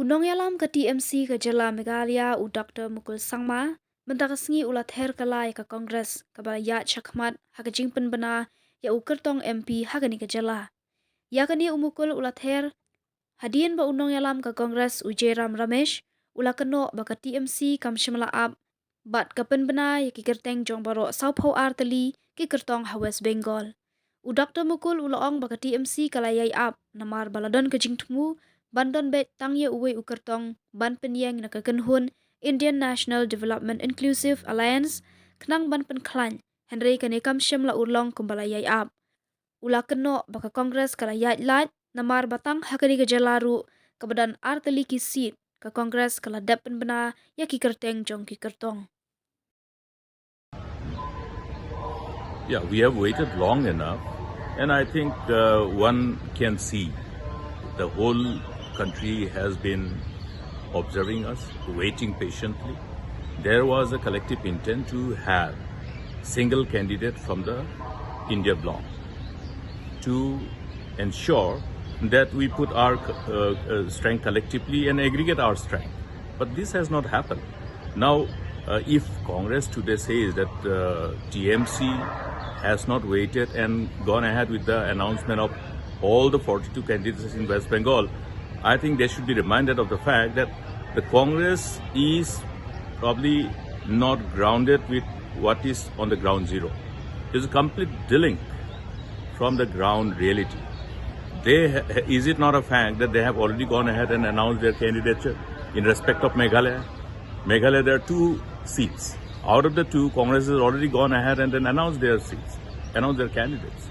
Unong yalam ka TMC ka jala Meghalaya u Dr. Mukul sangma mentakasngi ula Ther kalai ka Kongres ka ya chakmat hakajing penbena ya u kertong MP hagani ka jala. Yakani umukul ula Ther hadian ba unong yalam ka Kongres u Jairam Ramesh ula keno ba ka TMC kam shimala ab bat ka penbena ya ki kerteng jong baro saupau artali ki kertong ha West Bengal. U Dr. Mukul ula ong ba ka TMC kalayai ab namar baladon ka jingtmu bandon bet tangye uwe ukertong ban penyeng na kakenhun Indian National Development Inclusive Alliance knang ban pen klan Henry kanekam shimla urlong kumbalayai ab. Ula keno baka Kongres kalayai lat namar batang hakani ka jalaru kebadan artali ki seat ka Kongres kala depen bena ya ki kerteng jong ki kertong. Yeah, we have waited long enough, and I think one can see the whole country has been observing us, waiting patiently. There was a collective intent to have single candidate from the India bloc to ensure that we put our strength collectively and aggregate our strength. But this has not happened. Now, if Congress today says that TMC has not waited and gone ahead with the announcement of all the 42 candidates in West Bengal, I think they should be reminded of the fact that the Congress is probably not grounded with what is on the ground zero. It's a complete delink from the ground reality. Is it not a fact that they have already gone ahead and announced their candidature in respect of Meghalaya? Meghalaya, there are 2 seats. Out of the 2, Congress has already gone ahead and then announced their seats, announced their candidates.